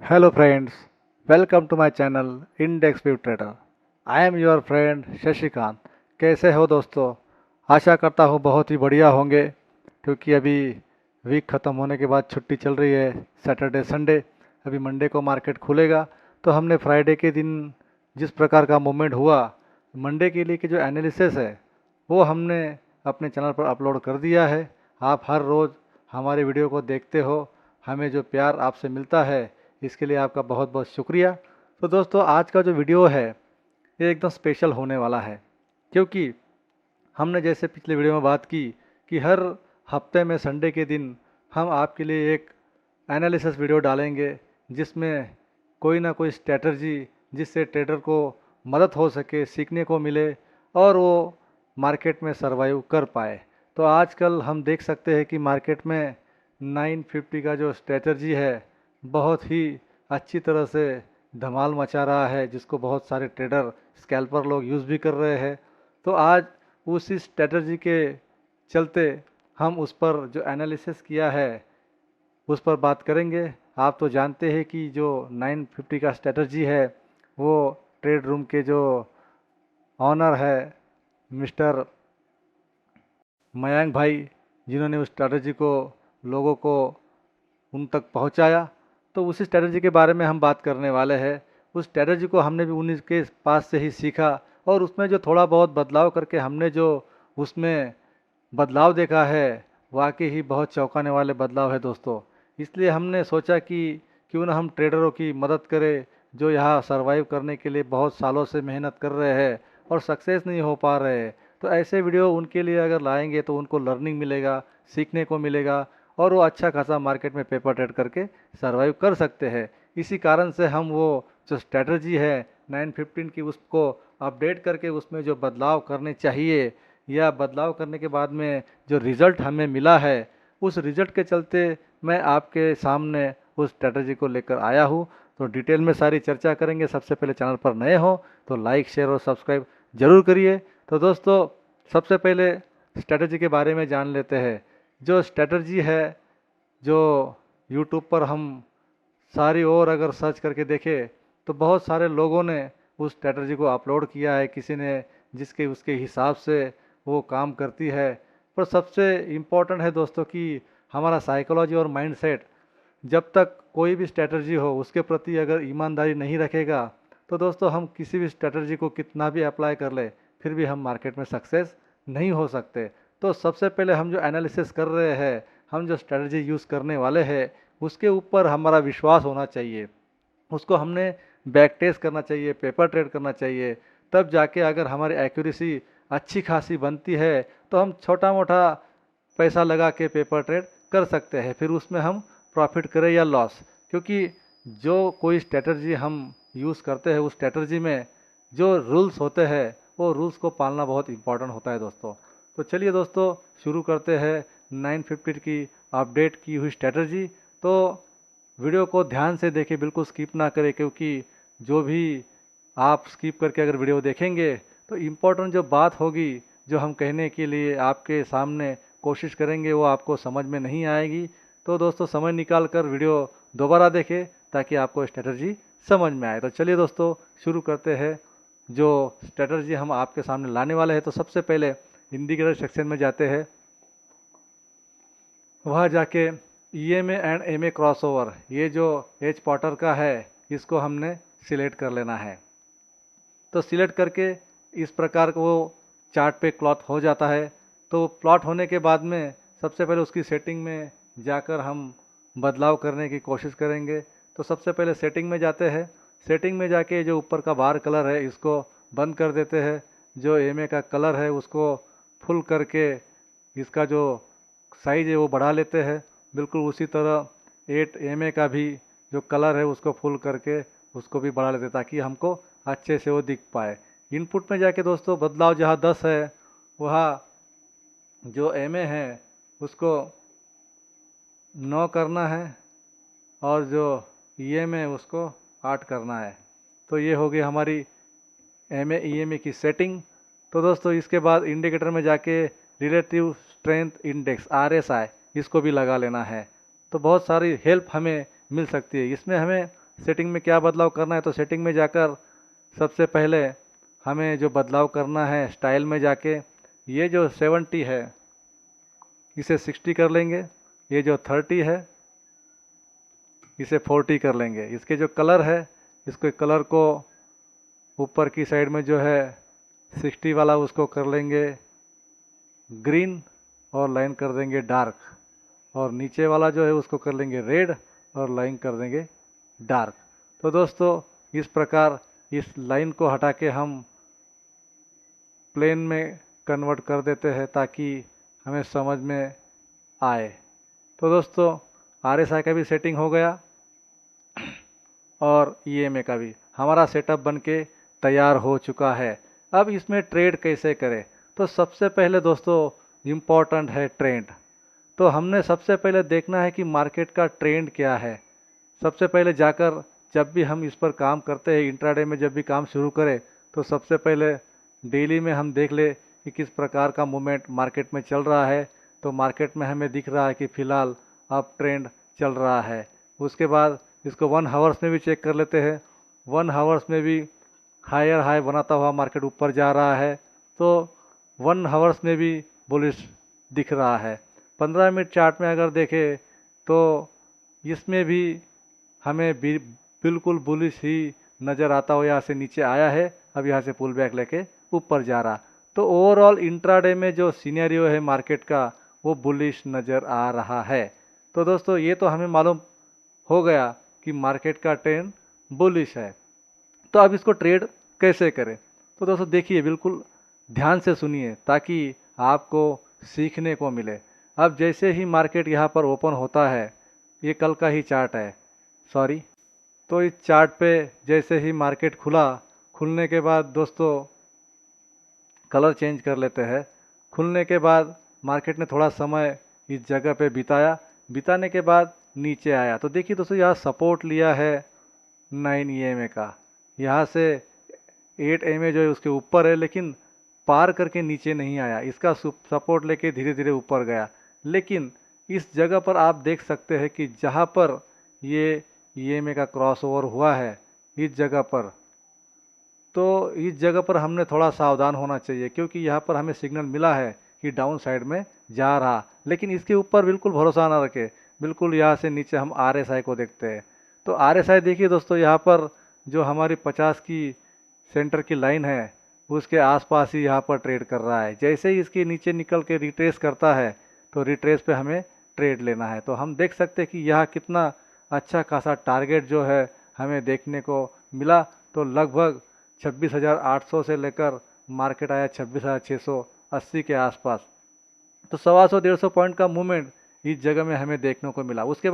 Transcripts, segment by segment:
Hello friends, welcome to my channel Index View Trader. I am your friend Shashikant. कैसे हो दोस्तों? आशा करता हूँ बहुत ही बढ़िया होंगे, क्योंकि अभी वीक ख़त्म होने के बाद छुट्टी चल रही है, सैटरडे संडे। अभी मंडे को मार्केट खुलेगा, तो हमने फ्राइडे के दिन जिस प्रकार का मूवमेंट हुआ, मंडे के लिए की जो एनालिसिस है वो हमने अपने चैनल पर अपलोड कर दिया है। आप हर रोज़ हमारे वीडियो को देखते हो, हमें जो प्यार आपसे मिलता है इसके लिए आपका बहुत बहुत शुक्रिया। तो दोस्तों, आज का जो वीडियो है ये एकदम स्पेशल होने वाला है, क्योंकि हमने जैसे पिछले वीडियो में बात की कि हर हफ्ते में संडे के दिन हम आपके लिए एक एनालिसिस वीडियो डालेंगे, जिसमें कोई ना कोई स्ट्रैटेजी जिससे ट्रेडर को मदद हो सके, सीखने को मिले और वो मार्केट में सरवाइव कर पाए। तो आजकल हम देख सकते हैं कि मार्केट में 950 का जो स्ट्रैटेजी है बहुत ही अच्छी तरह से धमाल मचा रहा है, जिसको बहुत सारे ट्रेडर स्कैल्पर लोग यूज़ भी कर रहे हैं। तो आज उसी स्ट्रैटेजी के चलते हम उस पर जो एनालिसिस किया है उस पर बात करेंगे। आप तो जानते हैं कि जो 950 का स्ट्रैटेजी है वो ट्रेड रूम के जो ऑनर है मिस्टर मयंक भाई, जिन्होंने उस स्ट्रैटेजी को लोगों को उन तक पहुंचाया, तो उसी स्ट्रैटेजी के बारे में हम बात करने वाले हैं। उस स्ट्रैटेजी को हमने भी उन्हीं के पास से ही सीखा, और उसमें जो थोड़ा बहुत बदलाव करके हमने जो उसमें बदलाव देखा है, वाकई ही बहुत चौंकाने वाले बदलाव है दोस्तों। इसलिए हमने सोचा कि क्यों ना हम ट्रेडरों की मदद करें, जो यहाँ सरवाइव करने के लिए बहुत सालों से मेहनत कर रहे हैं और सक्सेस नहीं हो पा रहे हैं। तो ऐसे वीडियो उनके लिए अगर लाएंगे तो उनको लर्निंग मिलेगा, सीखने को मिलेगा, और वो अच्छा खासा मार्केट में पेपर ट्रेड करके सरवाइव कर सकते हैं। इसी कारण से हम वो जो स्ट्रैटेजी है 915 की उसको अपडेट करके उसमें जो बदलाव करने चाहिए, या बदलाव करने के बाद में जो रिज़ल्ट हमें मिला है, उस रिज़ल्ट के चलते मैं आपके सामने उस स्ट्रैटेजी को लेकर आया हूँ। तो डिटेल में सारी चर्चा करेंगे। सबसे पहले चैनल पर नए हो तो लाइक शेयर और सब्सक्राइब ज़रूर करिए। तो दोस्तों, सबसे पहले स्ट्रैटेजी के बारे में जान लेते हैं। जो स्ट्रैटेजी है, जो यूट्यूब पर हम सारी ओर अगर सर्च करके देखें तो बहुत सारे लोगों ने उस स्ट्रैटेजी को अपलोड किया है, किसी ने जिसके उसके हिसाब से वो काम करती है। पर सबसे इम्पोर्टेंट है दोस्तों कि हमारा साइकोलॉजी और माइंडसेट, जब तक कोई भी स्ट्रैटेजी हो उसके प्रति अगर ईमानदारी नहीं रखेगा तो दोस्तों हम किसी भी स्ट्रैटेजी को कितना भी अप्लाई कर ले फिर भी हम मार्केट में सक्सेस नहीं हो सकते। तो सबसे पहले हम जो एनालिसिस कर रहे हैं, हम जो स्ट्रैटेजी यूज़ करने वाले हैं, उसके ऊपर हमारा विश्वास होना चाहिए। उसको हमने बैक टेस्ट करना चाहिए, पेपर ट्रेड करना चाहिए। तब जाके अगर हमारी एक्यूरेसी अच्छी खासी बनती है तो हम छोटा मोटा पैसा लगा के पेपर ट्रेड कर सकते हैं, फिर उसमें हम प्रॉफिट करें या लॉस। क्योंकि जो कोई स्ट्रैटेजी हम यूज़ करते हैं उस स्ट्रैटेजी में जो रूल्स होते हैं वो रूल्स को पालना बहुत इंपॉर्टेंट होता है दोस्तों। तो चलिए दोस्तों, शुरू करते हैं 950 की अपडेट की हुई स्ट्रैटेजी। तो वीडियो को ध्यान से देखें, बिल्कुल स्किप ना करें, क्योंकि जो भी आप स्किप करके अगर वीडियो देखेंगे तो इम्पोर्टेंट जो बात होगी, जो हम कहने के लिए आपके सामने कोशिश करेंगे, वो आपको समझ में नहीं आएगी। तो दोस्तों, समय निकाल कर वीडियो दोबारा देखें ताकि आपको स्ट्रैटेजी समझ में आए। तो चलिए दोस्तों, शुरू करते हैं। जो स्ट्रैटेजी हम आपके सामने लाने वाले हैं, तो सबसे पहले इंडिकेटर सेक्शन में जाते हैं। वहाँ जाके EMA एंड MA क्रॉसओवर, ये जो एच पॉटर का है, इसको हमने सिलेक्ट कर लेना है। तो सिलेक्ट करके इस प्रकार का वो चार्ट पे प्लॉट हो जाता है। तो प्लॉट होने के बाद में सबसे पहले उसकी सेटिंग में जाकर हम बदलाव करने की कोशिश करेंगे। तो सबसे पहले सेटिंग में जाते हैं। सेटिंग में जाके जो ऊपर का बार कलर है इसको बंद कर देते हैं। जो MA का कलर है उसको फुल करके इसका जो साइज है वो बढ़ा लेते हैं। बिल्कुल उसी तरह 8MA का भी जो कलर है उसको फुल करके उसको भी बढ़ा लेते हैं, ताकि हमको अच्छे से वो दिख पाए। इनपुट में जाके दोस्तों बदलाव जहाँ 10 है, वहाँ जो MA है उसको 9 करना है, और जो EMA है उसको 8 करना है। तो ये होगी हमारी MA EMA की सेटिंग। तो दोस्तों, इसके बाद इंडिकेटर में जाके रिलेटिव स्ट्रेंथ इंडेक्स RSI इसको भी लगा लेना है। तो बहुत सारी हेल्प हमें मिल सकती है। इसमें हमें सेटिंग में क्या बदलाव करना है, तो सेटिंग में जाकर सबसे पहले हमें जो बदलाव करना है स्टाइल में जाके, ये जो 70 है इसे 60 कर लेंगे, ये जो 30 है इसे 40 कर लेंगे। इसके जो कलर है, इसके कलर को ऊपर की साइड में जो है 60 वाला उसको कर लेंगे ग्रीन और लाइन कर देंगे डार्क, और नीचे वाला जो है उसको कर लेंगे रेड और लाइन कर देंगे डार्क। तो दोस्तों इस प्रकार इस लाइन को हटा के हम प्लेन में कन्वर्ट कर देते हैं ताकि हमें समझ में आए। तो दोस्तों RSI का भी सेटिंग हो गया और EMA का भी हमारा सेटअप बन के तैयार हो चुका है। अब इसमें ट्रेड कैसे करें, तो सबसे पहले दोस्तों इम्पोर्टेंट है ट्रेंड। तो हमने सबसे पहले देखना है कि मार्केट का ट्रेंड क्या है। सबसे पहले जाकर जब भी हम इस पर काम करते हैं, इंट्राडे में जब भी काम शुरू करें, तो सबसे पहले डेली में हम देख ले कि किस प्रकार का मूवमेंट मार्केट में चल रहा है। तो मार्केट में हमें दिख रहा है कि फ़िलहाल अप ट्रेंड चल रहा है। उसके बाद इसको 1 हावर्स में भी चेक कर लेते हैं। 1 हावर्स में भी हायर हाई बनाता हुआ मार्केट ऊपर जा रहा है, तो 1 हावर्स में भी बुलिश दिख रहा है। 15 मिनट चार्ट में अगर देखें तो इसमें भी हमें बिल्कुल बुलिश ही नज़र आता हुआ यहाँ से नीचे आया है, अब यहाँ से पुल बैक लेके ऊपर जा रहा। तो ओवरऑल इंट्राडे में जो सिनेरियो है मार्केट का वो बुलिश नज़र आ रहा है। तो दोस्तों ये तो हमें मालूम हो गया कि मार्केट का ट्रेंड बुलिश है। तो अब इसको ट्रेड कैसे करें, तो दोस्तों देखिए बिल्कुल ध्यान से सुनिए ताकि आपको सीखने को मिले। अब जैसे ही मार्केट यहाँ पर ओपन होता है, ये कल का ही चार्ट है, सॉरी, तो इस चार्ट पे जैसे ही मार्केट खुलने के बाद दोस्तों कलर चेंज कर लेते हैं। खुलने के बाद मार्केट ने थोड़ा समय इस जगह पे बिताने के बाद नीचे आया। तो देखिए दोस्तों यहाँ सपोर्ट लिया है 9 EMA का, यहाँ से 8 EMA जो है उसके ऊपर है, लेकिन पार करके नीचे नहीं आया। इसका सपोर्ट लेके धीरे धीरे ऊपर गया। लेकिन इस जगह पर आप देख सकते हैं कि जहाँ पर ये EMA का क्रॉस ओवर हुआ है, इस जगह पर, तो इस जगह पर हमने थोड़ा सावधान होना चाहिए, क्योंकि यहाँ पर हमें सिग्नल मिला है कि डाउन साइड में जा रहा। लेकिन इसके ऊपर बिल्कुल भरोसा ना रखें। बिल्कुल यहाँ से नीचे हम RSI को देखते हैं। तो RSI देखिए दोस्तों, यहाँ पर जो हमारी 50 की सेंटर की लाइन है उसके आसपास ही यहाँ पर ट्रेड कर रहा है। जैसे ही इसके नीचे निकल के रिट्रेस करता है, तो रिट्रेस पे हमें ट्रेड लेना है। तो हम देख सकते हैं कि यहाँ कितना अच्छा खासा टारगेट जो है हमें देखने को मिला। तो लगभग 26,800 से लेकर मार्केट आया 26,680 के आसपास। तो 125-150 पॉइंट का मूवमेंट इस जगह में हमें देखने को मिला। उसके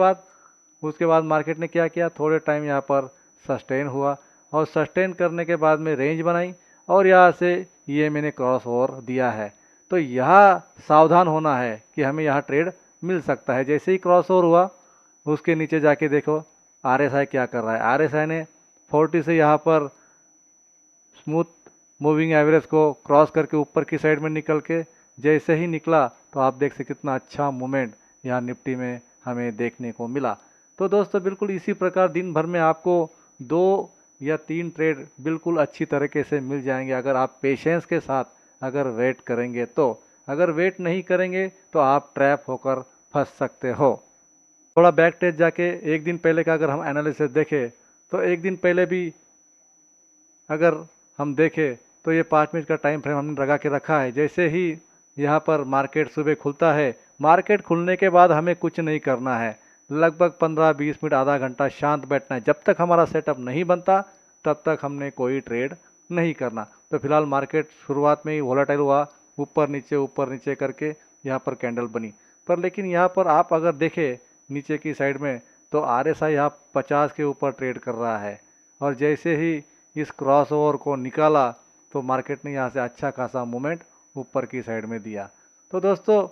बाद मार्केट ने क्या किया, थोड़े टाइम यहाँ पर सस्टेन हुआ, और सस्टेन करने के बाद में रेंज बनाई, और यहाँ से ये मैंने क्रॉस ओवर दिया है। तो यहाँ सावधान होना है कि हमें यहाँ ट्रेड मिल सकता है। जैसे ही क्रॉस ओवर हुआ, उसके नीचे जाके देखो RSI क्या कर रहा है। RSI ने 40 से यहाँ पर स्मूथ मूविंग एवरेज को क्रॉस करके ऊपर की साइड में निकल के जैसे ही निकला, तो आप देख सकते कितना अच्छा मूवमेंट यहाँ निफ्टी में हमें देखने को मिला। तो दोस्तों बिल्कुल इसी प्रकार दिन भर में आपको 2 या 3 ट्रेड बिल्कुल अच्छी तरीके से मिल जाएंगे, अगर आप पेशेंस के साथ अगर वेट करेंगे तो। अगर वेट नहीं करेंगे तो आप ट्रैप होकर फंस सकते हो। थोड़ा बैक टेज जाके एक दिन पहले का अगर हम एनालिसिस देखें, तो एक दिन पहले भी अगर हम देखें तो ये 5 मिनट का टाइम फ्रेम हमने लगा के रखा है। जैसे ही यहाँ पर मार्केट सुबह खुलता है, मार्केट खुलने के बाद हमें कुछ नहीं करना है, लगभग 15-20 मिनट आधा घंटा शांत बैठना है। जब तक हमारा सेटअप नहीं बनता तब तक हमने कोई ट्रेड नहीं करना। तो फिलहाल मार्केट शुरुआत में ही वोलेटाइल हुआ, ऊपर नीचे करके यहाँ पर कैंडल बनी। पर लेकिन यहाँ पर आप अगर देखें नीचे की साइड में, तो RSI यहाँ 50 के ऊपर ट्रेड कर रहा है, और जैसे ही इस क्रॉस ओवर को निकाला तो मार्केट ने यहाँ से अच्छा खासा मूवमेंट ऊपर की साइड में दिया। तो दोस्तों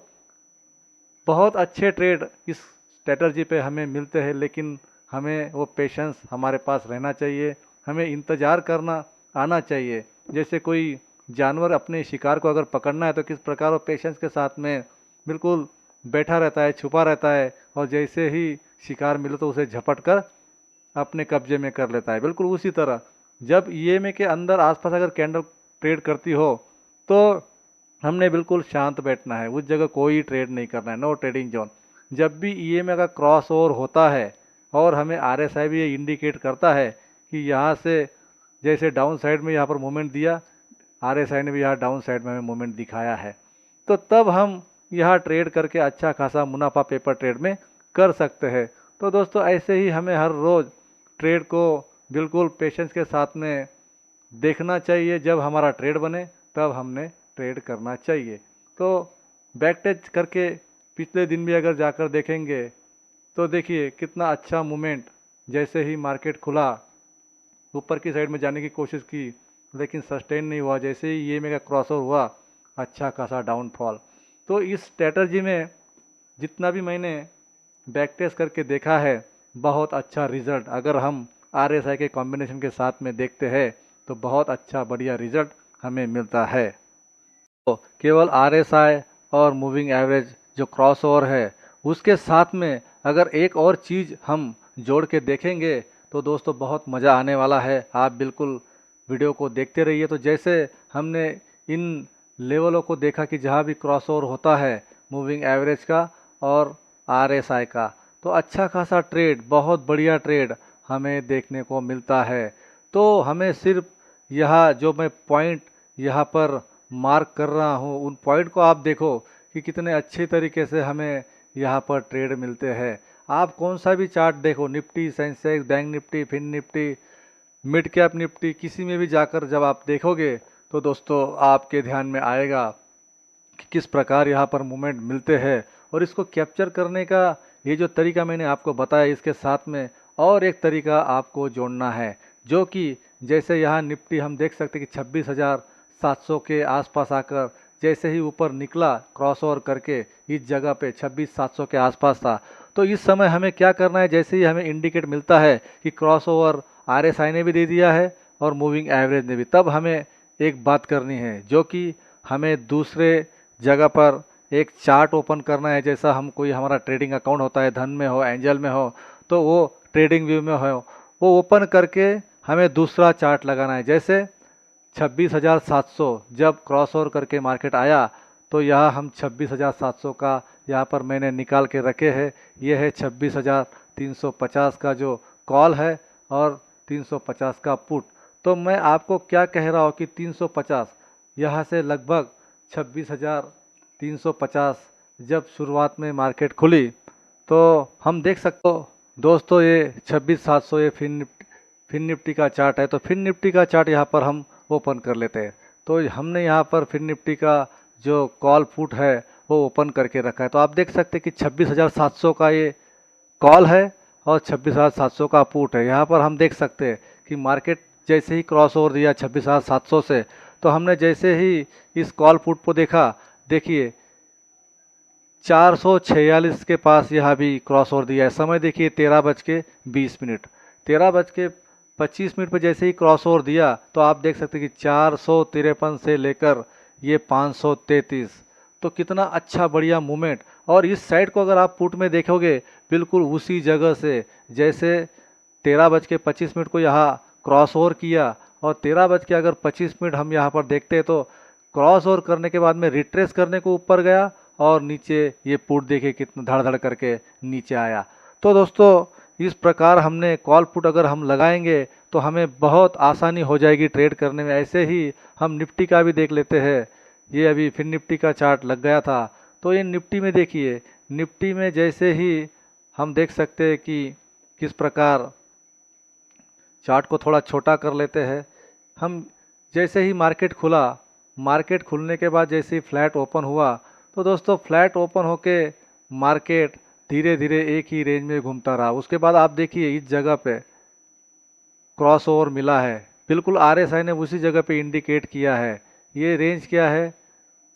बहुत अच्छे ट्रेड इस स्ट्रेटजी पे हमें मिलते हैं, लेकिन हमें वो पेशेंस हमारे पास रहना चाहिए, हमें इंतज़ार करना आना चाहिए। जैसे कोई जानवर अपने शिकार को अगर पकड़ना है तो किस प्रकार वो पेशेंस के साथ में बिल्कुल बैठा रहता है, छुपा रहता है, और जैसे ही शिकार मिले तो उसे झपट कर अपने कब्जे में कर लेता है। बिल्कुल उसी तरह जब ईएमए के अंदर आसपास अगर कैंडल ट्रेड करती हो तो हमने बिल्कुल शांत बैठना है, उस जगह कोई ट्रेड नहीं करना है, नो ट्रेडिंग जोन। जब भी ईएमए का क्रॉस ओवर होता है और हमें आरएसआई भी ये इंडिकेट करता है कि यहाँ से जैसे डाउन साइड में यहाँ पर मूवमेंट दिया, आरएसआई ने भी यहाँ डाउन साइड में हमें मूवमेंट दिखाया है, तो तब हम यहाँ ट्रेड करके अच्छा खासा मुनाफा पेपर ट्रेड में कर सकते हैं। तो दोस्तों ऐसे ही हमें हर रोज़ ट्रेड को बिल्कुल पेशेंस के साथ में देखना चाहिए। जब हमारा ट्रेड बने तब हमने ट्रेड करना चाहिए। तो बैक टेस्ट करके पिछले दिन भी अगर जाकर देखेंगे तो देखिए कितना अच्छा मूवमेंट, जैसे ही मार्केट खुला ऊपर की साइड में जाने की कोशिश की लेकिन सस्टेन नहीं हुआ, जैसे ही ये मेगा क्रॉसओवर हुआ अच्छा खासा डाउनफॉल। तो इस स्ट्रेटजी में जितना भी मैंने बैक टेस्ट करके देखा है बहुत अच्छा रिजल्ट अगर हम आरएसआई के कॉम्बिनेशन के साथ में देखते हैं तो बहुत अच्छा बढ़िया रिजल्ट हमें मिलता है। तो केवल आरएसआई और मूविंग एवरेज जो क्रॉस ओवर है उसके साथ में अगर एक और चीज़ हम जोड़ के देखेंगे तो दोस्तों बहुत मज़ा आने वाला है। आप बिल्कुल वीडियो को देखते रहिए। तो जैसे हमने इन लेवलों को देखा कि जहाँ भी क्रॉस ओवर होता है मूविंग एवरेज का और आरएसआई का, तो अच्छा खासा ट्रेड, बहुत बढ़िया ट्रेड हमें देखने को मिलता है। तो हमें सिर्फ यह जो मैं पॉइंट यहाँ पर मार्क कर रहा हूँ उन पॉइंट को आप देखो कि कितने अच्छे तरीके से हमें यहाँ पर ट्रेड मिलते हैं। आप कौन सा भी चार्ट देखो, Nifty, Sensex, bank Nifty, fin Nifty, mid cap Nifty, किसी में भी जाकर जब आप देखोगे तो दोस्तों आपके ध्यान में आएगा कि किस प्रकार यहाँ पर मूवमेंट मिलते हैं। और इसको कैप्चर करने का ये जो तरीका मैंने आपको बताया, इसके साथ में और एक तरीका आपको जोड़ना है जो कि जैसे यहाँ निफ्टी हम देख सकते हैं कि 26,700 के आसपास आकर जैसे ही ऊपर निकला क्रॉस ओवर करके इस जगह पे 26,700 के आसपास था। तो इस समय हमें क्या करना है, जैसे ही हमें इंडिकेट मिलता है कि क्रॉस ओवर आरएसआई ने भी दे दिया है और मूविंग एवरेज ने भी, तब हमें एक बात करनी है जो कि हमें दूसरे जगह पर एक चार्ट ओपन करना है। जैसा हम कोई हमारा ट्रेडिंग अकाउंट होता है, धन में हो, एंजल में हो, तो वो ट्रेडिंग व्यू में हो, वो ओपन करके हमें दूसरा चार्ट लगाना है। जैसे 26,700 जब क्रॉस ओवर करके मार्केट आया तो यहाँ हम 26,700 का यहाँ पर मैंने निकाल के रखे हैं। ये है 26,350 का जो कॉल है और 350 का पुट। तो मैं आपको क्या कह रहा हूँ कि 350 यहाँ से लगभग 26,350 जब शुरुआत में मार्केट खुली तो हम देख सकते हो दोस्तों ये 26,700 ये फिन निफ्टी का चार्ट है। तो फिन निफ्टी का चार्ट यहाँ पर हम ओपन कर लेते हैं। तो हमने यहाँ पर फिन निफ्टी का जो कॉल पुट है वो ओपन करके रखा है। तो आप देख सकते हैं कि 26,700 का ये कॉल है और 26,700 का पुट है। यहाँ पर हम देख सकते हैं कि मार्केट जैसे ही क्रॉस ओवर दिया 26,700 से, तो हमने जैसे ही इस कॉल पुट को देखा, देखिए 446 के पास यहाँ भी क्रॉस ओवर दिया है। समय देखिए 13:20, 13:25 पर जैसे ही क्रॉस ओवर दिया तो आप देख सकते हैं कि 453 से लेकर ये 533, तो कितना अच्छा बढ़िया मूवमेंट। और इस साइड को अगर आप पुट में देखोगे बिल्कुल उसी जगह से जैसे 13:25 को यहाँ क्रॉस ओवर किया और 13:25 हम यहाँ पर देखते हैं तो क्रॉस ओवर करने के बाद में रिट्रेस करने को ऊपर गया और नीचे ये पुट देखिए कितना धड़ धड़ करके नीचे आया। तो दोस्तों इस प्रकार हमने कॉल पुट अगर हम लगाएंगे तो हमें बहुत आसानी हो जाएगी ट्रेड करने में। ऐसे ही हम निफ्टी का भी देख लेते हैं। ये अभी फिर निफ्टी का चार्ट लग गया था। तो ये निफ्टी में देखिए, निफ्टी में जैसे ही हम देख सकते हैं कि किस प्रकार चार्ट को थोड़ा छोटा कर लेते हैं हम। जैसे ही मार्केट खुला, मार्केट खुलने के बाद जैसे ही फ्लैट ओपन हुआ तो दोस्तों फ्लैट ओपन होके मार्केट धीरे धीरे एक ही रेंज में घूमता रहा। उसके बाद आप देखिए इस जगह पे क्रॉस ओवर मिला है, बिल्कुल आरएसआई ने उसी जगह पे इंडिकेट किया है। ये रेंज क्या है,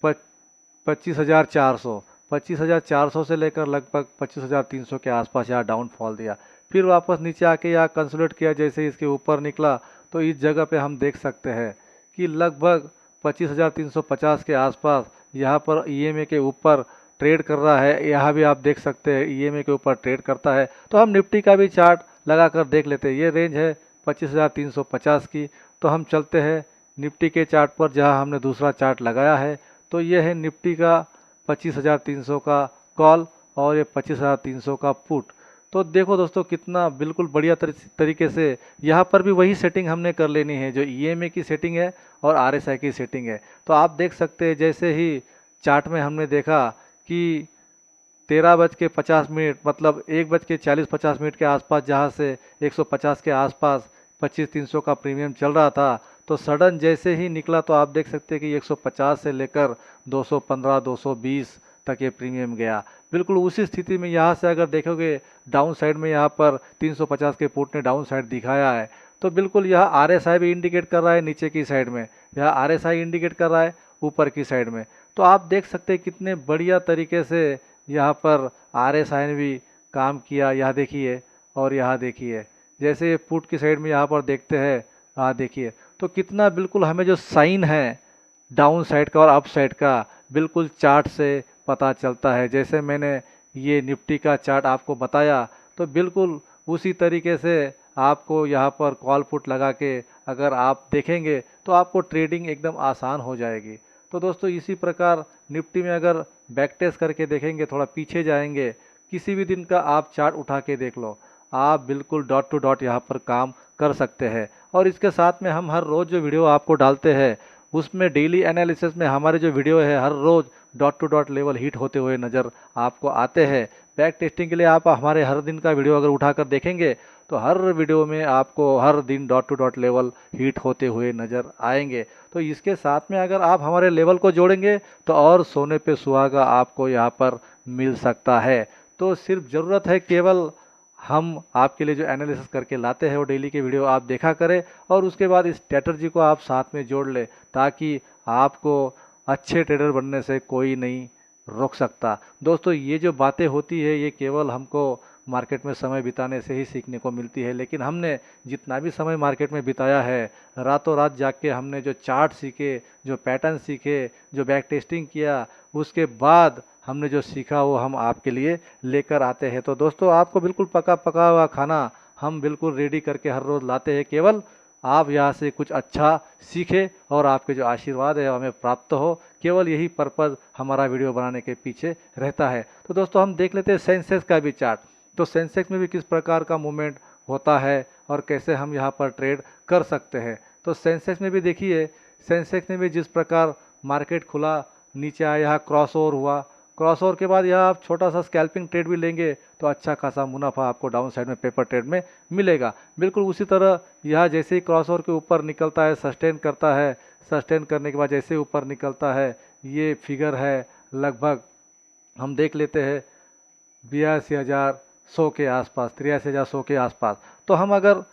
25,400, 25,400 से लेकर लगभग 25,300 के आसपास यहाँ डाउनफॉल दिया, फिर वापस नीचे आके यहाँ कंसोलिडेट किया। जैसे इसके ऊपर निकला तो इस जगह पे हम देख सकते हैं कि लगभग 25,350 के आसपास यहाँ पर ईएमए के ऊपर ट्रेड कर रहा है। यहाँ भी आप देख सकते हैं ईएमए के ऊपर ट्रेड करता है। तो हम निफ्टी का भी चार्ट लगा कर देख लेते हैं। ये रेंज है 25,350 की। तो हम चलते हैं निफ्टी के चार्ट पर, जहां हमने दूसरा चार्ट लगाया है। तो ये है निफ्टी का 25,300 का कॉल और ये 25,300 का पुट। तो देखो दोस्तों कितना बिल्कुल बढ़िया तरीके से यहाँ पर भी वही सेटिंग हमने कर लेनी है जो ईएमए की सेटिंग है और आरएसआई की सेटिंग है। तो आप देख सकते हैं जैसे ही चार्ट में हमने देखा कि 13:50 मतलब 1:40-50 के आसपास, जहाँ से 150 के आसपास 25,300 का प्रीमियम चल रहा था, तो सडन जैसे ही निकला तो आप देख सकते हैं कि 150 से लेकर 215 220 तक ये प्रीमियम गया। बिल्कुल उसी स्थिति में यहाँ से अगर देखोगे डाउन साइड में यहाँ पर 350 के पुट ने डाउन साइड दिखाया है। तो बिल्कुल यह आरएसआई भी इंडिकेट कर रहा है नीचे की साइड में, यह आरएसआई इंडिकेट कर रहा है ऊपर की साइड में। तो आप देख सकते हैं कितने बढ़िया तरीके से यहाँ पर आरएसआई ने भी काम किया। यहाँ देखिए और यहाँ देखिए, जैसे पुट की साइड में यहाँ पर देखते हैं, हाँ देखिए तो कितना बिल्कुल हमें जो साइन है डाउन साइड का और अप साइड का बिल्कुल चार्ट से पता चलता है। जैसे मैंने ये निफ्टी का चार्ट आपको बताया, तो बिल्कुल उसी तरीके से आपको यहाँ पर कॉल पुट लगा के अगर आप देखेंगे तो आपको ट्रेडिंग एकदम आसान हो जाएगी। तो दोस्तों इसी प्रकार निफ्टी में अगर बैक टेस्ट करके देखेंगे, थोड़ा पीछे जाएंगे, किसी भी दिन का आप चार्ट उठा के देख लो, आप बिल्कुल डॉट टू डॉट यहाँ पर काम कर सकते हैं। और इसके साथ में हम हर रोज़ जो वीडियो आपको डालते हैं उसमें डेली एनालिसिस में हमारे जो वीडियो है हर रोज़ dot two dot level hit होते हुए नज़र आपको आते हैं। बैक टेस्टिंग के लिए आप हमारे हर दिन का वीडियो अगर उठाकर देखेंगे तो हर वीडियो में आपको हर दिन dot two dot level hit होते हुए नज़र आएंगे। तो इसके साथ में अगर आप हमारे लेवल को जोड़ेंगे तो और सोने पे सुहागा आपको यहाँ पर मिल सकता है। तो सिर्फ ज़रूरत है केवल हम आपके लिए जो एनालिसिस करके लाते हैं वो डेली के वीडियो आप देखा करें और उसके बाद इस स्ट्रेटजी को आप साथ में जोड़ लें, ताकि आपको अच्छे ट्रेडर बनने से कोई नहीं रोक सकता। दोस्तों ये जो बातें होती है ये केवल हमको मार्केट में समय बिताने से ही सीखने को मिलती है, लेकिन हमने जितना भी समय मार्केट में बिताया है, रातों रात जाग के हमने जो चार्ट सीखे, जो पैटर्न सीखे, जो बैक टेस्टिंग किया, उसके बाद हमने जो सीखा वो हम आपके लिए लेकर आते हैं। तो दोस्तों आपको बिल्कुल पका पका हुआ खाना हम बिल्कुल रेडी करके हर रोज़ लाते हैं, केवल आप यहाँ से कुछ अच्छा सीखें और आपके जो आशीर्वाद है हमें प्राप्त हो। केवल यही पर्पज़ हमारा वीडियो बनाने के पीछे रहता है। तो दोस्तों हम देख लेते हैं सेंसेक्स का भी चार्ट। तो सेंसेक्स में भी किस प्रकार का मूवमेंट होता है और कैसे हम यहाँ पर ट्रेड कर सकते हैं। तो सेंसेक्स में भी देखिए, सेंसेक्स में भी जिस प्रकार मार्केट खुला, नीचे आया, यहाँ क्रॉस ओवर हुआ, क्रॉस ओवर के बाद यहाँ आप छोटा सा स्कैल्पिंग ट्रेड भी लेंगे तो अच्छा खासा मुनाफा आपको डाउन साइड में पेपर ट्रेड में मिलेगा। बिल्कुल उसी तरह यह जैसे ही क्रॉस ओवर के ऊपर निकलता है, सस्टेन करता है, सस्टेन करने के बाद जैसे ही ऊपर निकलता है, ये फिगर है लगभग हम देख लेते हैं 82,100 के आसपास, 83,100 के आसपास। तो हम अगर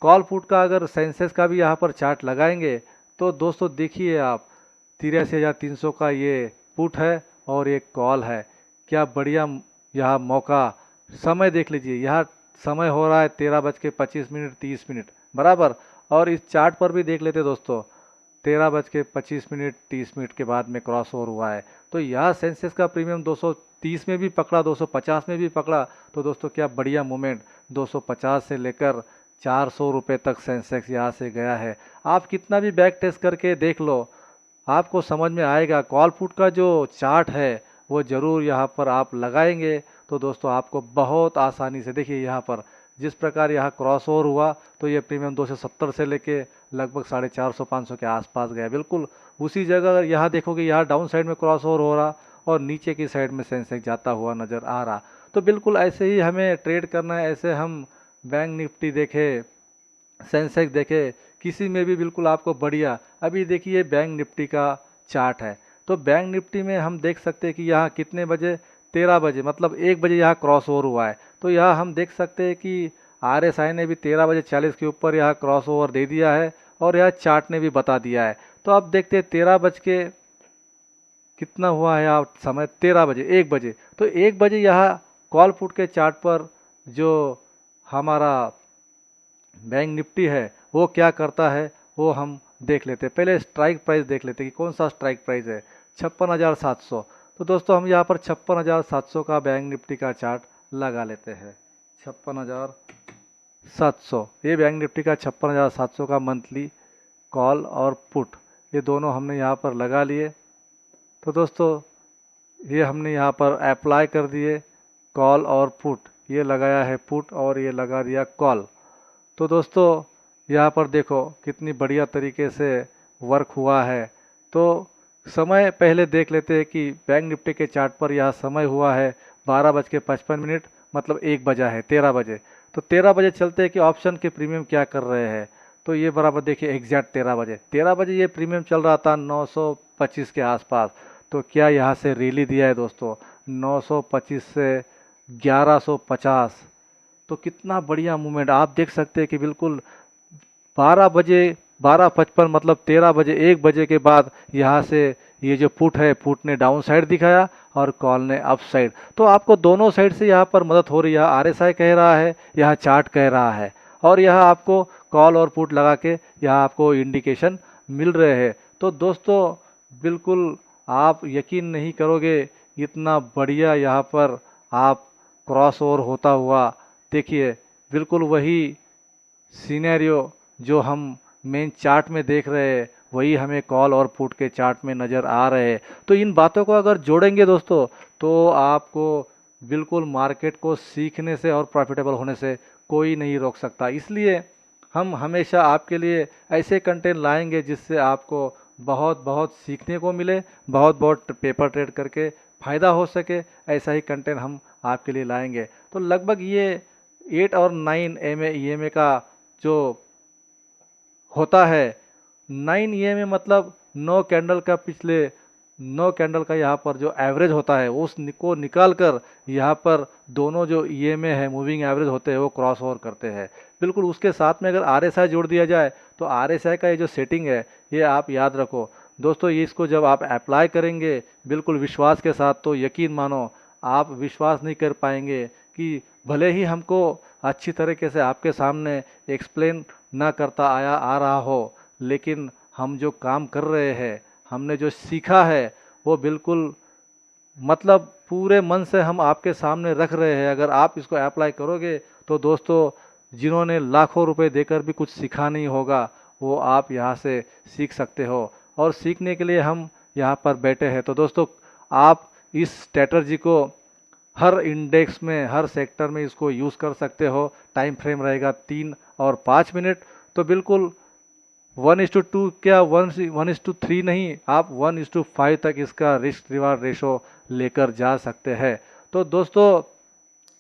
कॉल पुट का अगर सेंसेस का भी यहाँ पर चार्ट लगाएंगे तो दोस्तों देखिए आप 83,300 का ये पुट है और एक कॉल है। क्या बढ़िया यहाँ मौका, समय देख लीजिए, यहाँ समय हो रहा है 13:25 30 बराबर। और इस चार्ट पर भी देख लेते दोस्तों, 13:25 30 के बाद में क्रॉस ओवर हुआ है। तो यहाँ सेंसेक्स का प्रीमियम 230 में भी पकड़ा, 250 में भी पकड़ा। तो दोस्तों क्या बढ़िया मूवमेंट, 250 से लेकर 400 रुपये तक सेंसेक्स यहाँ से गया है। आप कितना भी बैक टेस्ट करके देख लो, आपको समझ में आएगा। कॉल पुट का जो चार्ट है वो ज़रूर यहाँ पर आप लगाएंगे तो दोस्तों आपको बहुत आसानी से, देखिए यहाँ पर जिस प्रकार यहाँ क्रॉस ओवर हुआ तो ये प्रीमियम 270 से लेके लगभग 450-500 के आसपास गया। बिल्कुल उसी जगह यहाँ देखोगे, यहाँ डाउन साइड में क्रॉस ओवर हो रहा और नीचे की साइड में सेंसेक्स जाता हुआ नज़र आ रहा। तो बिल्कुल ऐसे ही हमें ट्रेड करना है। ऐसे हम बैंक निफ्टी देखे, सेंसेक्स देखे, किसी में भी बिल्कुल आपको बढ़िया। अभी देखिए बैंक निफ्टी का चार्ट है, तो बैंक निफ्टी में हम देख सकते हैं कि यहाँ कितने बजे, 13 बजे, मतलब 1 बजे यहाँ क्रॉस ओवर हुआ है। तो यहाँ हम देख सकते हैं कि आरएसआई ने भी 13:40 के ऊपर यहाँ क्रॉस ओवर दे दिया है और यह चार्ट ने भी बता दिया है। तो अब देखते हैं 13 बज के कितना हुआ है यहाँ समय, 13 बजे, 1 बजे। तो 1 बजे यहाँ कॉल पुट के चार्ट पर जो हमारा बैंक निफ्टी है वो क्या करता है वो हम देख लेते हैं। पहले स्ट्राइक प्राइस देख लेते हैं कि कौन सा स्ट्राइक प्राइस है, 56,700। तो दोस्तों हम यहाँ पर 56,700 का बैंक निफ्टी का चार्ट लगा लेते हैं। 700, ये बैंक निफ्टी का 56,700 का मंथली कॉल और पुट, ये दोनों हमने यहाँ पर लगा लिए। तो दोस्तों ये हमने यहाँ पर अप्लाई कर दिए कॉल और पुट, ये लगाया है पुट और ये लगा दिया कॉल। तो दोस्तों यहाँ पर देखो कितनी बढ़िया तरीके से वर्क हुआ है। तो समय पहले देख लेते हैं कि बैंक निफ्टी के चार्ट पर यह समय हुआ है 12:55, मतलब 1 बजा है 13 बजे। तो 13 बजे चलते हैं कि ऑप्शन के प्रीमियम क्या कर रहे हैं। तो ये बराबर देखिए एग्जैक्ट 13 बजे ये प्रीमियम चल रहा था 925 के आसपास। तो क्या यहाँ से रैली दिया है दोस्तों 925 से 1150। तो कितना बढ़िया मूवमेंट आप देख सकते हैं कि बिल्कुल 12 बजे 12:55 मतलब 13 बजे 1 बजे के बाद यहाँ से ये जो पुट है, पुट ने डाउन साइड दिखाया और कॉल ने अप साइड। तो आपको दोनों साइड से यहाँ पर मदद हो रही है, आरएसआई कह रहा है, यहाँ चार्ट कह रहा है, और यहाँ आपको कॉल और पुट लगा के यहाँ आपको इंडिकेशन मिल रहे हैं। तो दोस्तों बिल्कुल आप यकीन नहीं करोगे इतना बढ़िया यहाँ पर आप क्रॉस ओवर होता हुआ देखिए, बिल्कुल वही सीनेरियो जो हम मेन चार्ट में देख रहे हैं वही हमें कॉल और पुट के चार्ट में नज़र आ रहे हैं। तो इन बातों को अगर जोड़ेंगे दोस्तों तो आपको बिल्कुल मार्केट को सीखने से और प्रॉफिटेबल होने से कोई नहीं रोक सकता। इसलिए हम हमेशा आपके लिए ऐसे कंटेंट लाएंगे जिससे आपको बहुत बहुत सीखने को मिले, बहुत बहुत पेपर ट्रेड करके फ़ायदा हो सके, ऐसा ही कंटेंट हम आपके लिए लाएंगे। तो लगभग ये 8 और 9 एम ए का जो होता है, 9 ईएमए मतलब 9 कैंडल का पिछले 9 कैंडल का यहाँ पर जो एवरेज होता है उस को निकाल कर यहाँ पर दोनों जो ईएमए है मूविंग एवरेज होते हैं वो क्रॉस ओवर करते हैं। बिल्कुल उसके साथ में अगर आरएसआई जोड़ दिया जाए तो आरएसआई का ये जो सेटिंग है ये आप याद रखो दोस्तों, ये इसको जब आप अप्लाई करेंगे बिल्कुल विश्वास के साथ, तो यकीन मानो आप विश्वास नहीं कर पाएंगे कि भले ही हमको अच्छी तरीके से आपके सामने एक्सप्लेन ना करता आया आ रहा हो, लेकिन हम जो काम कर रहे हैं, हमने जो सीखा है वो बिल्कुल मतलब पूरे मन से हम आपके सामने रख रहे हैं। अगर आप इसको अप्लाई करोगे तो दोस्तों जिन्होंने लाखों रुपए देकर भी कुछ सीखा नहीं होगा वो आप यहाँ से सीख सकते हो, और सीखने के लिए हम यहाँ पर बैठे हैं। तो दोस्तों आप इस स्ट्रेटजी को हर इंडेक्स में हर सेक्टर में इसको यूज़ कर सकते हो। टाइम फ्रेम रहेगा 3 और 5 मिनट। तो बिल्कुल 1:2 क्या 1:3 नहीं, आप 1:5 तक इसका रिस्क रिवार्ड रेशो लेकर जा सकते हैं। तो दोस्तों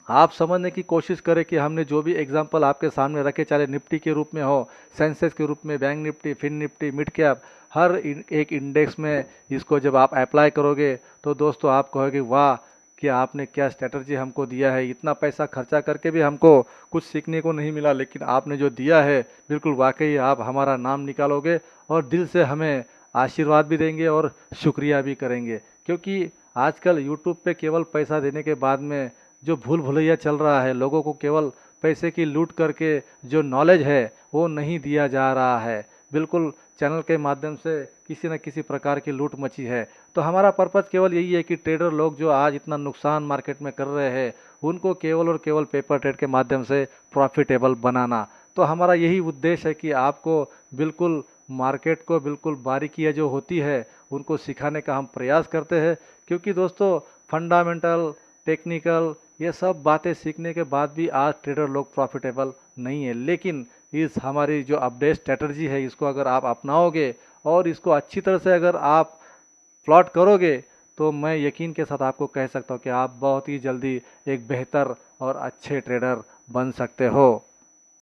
आप समझने की कोशिश करें कि हमने जो भी एग्जांपल आपके सामने रखे, चाहे निफ्टी के रूप में हो, सेंसेक्स के रूप में, bank Nifty, fin Nifty, mid cap, हर एक इंडेक्स में इसको जब आप अप्लाई करोगे तो दोस्तों आप कहोगे वाह कि आपने क्या स्ट्रेटजी हमको दिया है, इतना पैसा खर्चा करके भी हमको कुछ सीखने को नहीं मिला, लेकिन आपने जो दिया है बिल्कुल वाकई आप हमारा नाम निकालोगे और दिल से हमें आशीर्वाद भी देंगे और शुक्रिया भी करेंगे। क्योंकि आजकल यूट्यूब पे केवल पैसा देने के बाद में जो भूल भुलैया चल रहा है, लोगों को केवल पैसे की लूट करके जो नॉलेज है वो नहीं दिया जा रहा है। बिल्कुल चैनल के माध्यम से किसी न किसी प्रकार की लूट मची है। तो हमारा पर्पज़ केवल यही है कि ट्रेडर लोग जो आज इतना नुकसान मार्केट में कर रहे हैं उनको केवल और केवल पेपर ट्रेड के माध्यम से प्रॉफिटेबल बनाना। तो हमारा यही उद्देश्य है कि आपको बिल्कुल मार्केट को बिल्कुल बारीकियाँ जो होती है उनको सिखाने का हम प्रयास करते हैं। क्योंकि दोस्तों फंडामेंटल, टेक्निकल, ये सब बातें सीखने के बाद भी आज ट्रेडर लोग प्रॉफिटेबल नहीं है। लेकिन इस हमारी जो अपडेट स्ट्रेटजी है इसको अगर आप अपनाओगे और इसको अच्छी तरह से अगर आप प्लॉट करोगे तो मैं यकीन के साथ आपको कह सकता हूँ कि आप बहुत ही जल्दी एक बेहतर और अच्छे ट्रेडर बन सकते हो।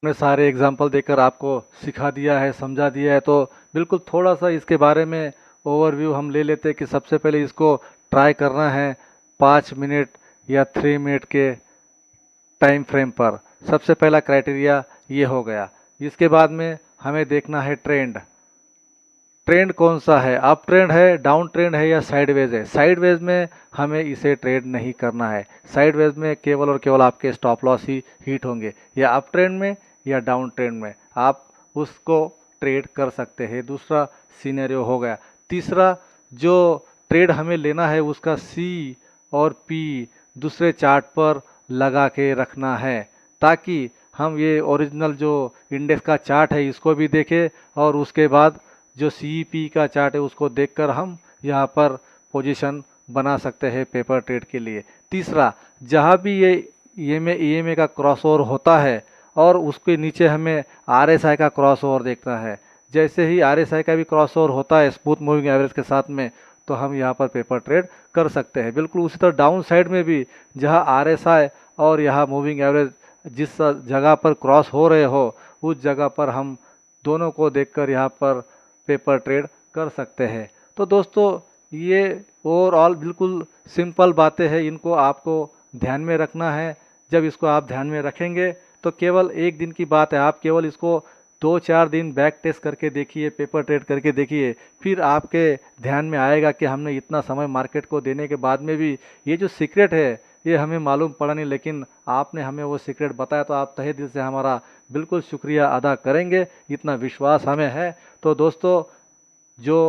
मैंने सारे एग्जाम्पल देकर आपको सिखा दिया है, समझा दिया है। तो बिल्कुल थोड़ा सा इसके बारे में ओवरव्यू हम ले लेते हैं कि सबसे पहले इसको ट्राई करना है 5 मिनट या 3 मिनट के टाइम फ्रेम पर। सबसे पहला क्राइटेरिया ये हो गया। इसके बाद में हमें देखना है ट्रेंड। ट्रेंड कौन सा है, अप ट्रेंड है, डाउन ट्रेंड है या साइडवेज है। साइडवेज में हमें इसे ट्रेड नहीं करना है। साइडवेज में केवल और केवल आपके स्टॉप लॉस ही हिट होंगे, या अप ट्रेंड में या डाउन ट्रेंड में आप उसको ट्रेड कर सकते हैं। दूसरा सीनेरियो हो गया। तीसरा जो ट्रेड हमें लेना है उसका सी और पी दूसरे चार्ट पर लगा के रखना है, ताकि हम ये ओरिजिनल जो इंडेक्स का चार्ट है इसको भी देखें, और उसके बाद जो CEP का चार्ट है उसको देखकर हम यहाँ पर पोजीशन बना सकते हैं पेपर ट्रेड के लिए। तीसरा, जहाँ भी ये EMA का क्रॉस ओवर होता है और उसके नीचे हमें RSI का क्रॉस ओवर देखना है। जैसे ही RSI का भी क्रॉस ओवर होता है स्मूथ मूविंग एवरेज के साथ में, तो हम यहाँ पर पेपर ट्रेड कर सकते हैं। बिल्कुल उसी तरह डाउन साइड में भी जहाँ RSI और यहाँ मूविंग एवरेज जिस जगह पर क्रॉस हो रहे हो उस जगह पर हम दोनों को देखकर यहाँ पर पेपर ट्रेड कर सकते हैं। तो दोस्तों ये ओवरऑल बिल्कुल सिंपल बातें हैं, इनको आपको ध्यान में रखना है। जब इसको आप ध्यान में रखेंगे तो केवल एक दिन की बात है, आप केवल इसको 2-4 दिन बैक टेस्ट करके देखिए, पेपर ट्रेड करके देखिए, फिर आपके ध्यान में आएगा कि हमने इतना समय मार्केट को देने के बाद में भी ये जो सीक्रेट है ये हमें मालूम पड़ा नहीं, लेकिन आपने हमें वो सीक्रेट बताया, तो आप तहे दिल से हमारा बिल्कुल शुक्रिया अदा करेंगे, इतना विश्वास हमें है। तो दोस्तों जो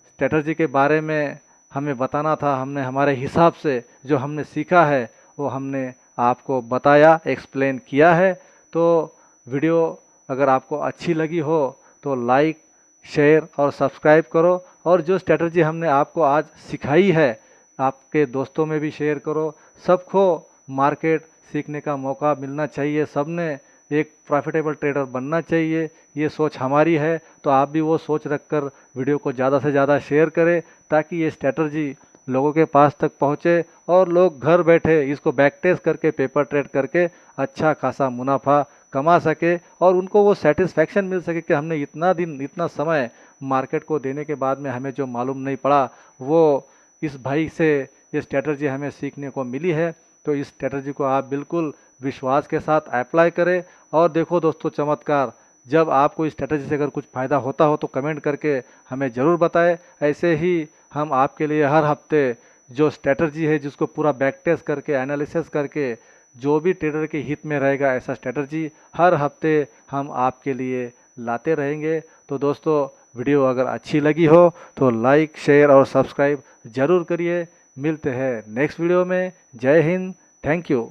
स्ट्रेटजी के बारे में हमें बताना था, हमने हमारे हिसाब से जो हमने सीखा है वो हमने आपको बताया, एक्सप्लेन किया है। तो वीडियो अगर आपको अच्छी लगी हो तो लाइक, शेयर और सब्सक्राइब करो, और जो स्ट्रेटजी हमने आपको आज सिखाई है आपके दोस्तों में भी शेयर करो। सबको मार्केट सीखने का मौका मिलना चाहिए, सबने एक प्रॉफिटेबल ट्रेडर बनना चाहिए, ये सोच हमारी है। तो आप भी वो सोच रखकर वीडियो को ज़्यादा से ज़्यादा शेयर करें ताकि ये स्ट्रेटजी लोगों के पास तक पहुँचे और लोग घर बैठे इसको बैक टेस्ट करके पेपर ट्रेड करके अच्छा खासा मुनाफा कमा सके, और उनको वो सेटिस्फैक्शन मिल सके कि हमने इतना दिन इतना समय मार्केट को देने के बाद में हमें जो मालूम नहीं पड़ा वो इस भाई से ये स्ट्रेटजी हमें सीखने को मिली है। तो इस स्ट्रेटजी को आप बिल्कुल विश्वास के साथ अप्लाई करें। और देखो दोस्तों चमत्कार, जब आपको इस स्ट्रेटजी से अगर कुछ फ़ायदा होता हो तो कमेंट करके हमें ज़रूर बताएं। ऐसे ही हम आपके लिए हर हफ्ते जो स्ट्रेटजी है जिसको पूरा बैक टेस्ट करके एनालिसिस करके जो भी ट्रेडर के हित में रहेगा ऐसा स्ट्रेटजी हर हफ्ते हम आपके लिए लाते रहेंगे। तो दोस्तों वीडियो अगर अच्छी लगी हो तो लाइक, शेयर और सब्सक्राइब ज़रूर करिए। मिलते हैं नेक्स्ट वीडियो में। जय हिंद, थैंक यू।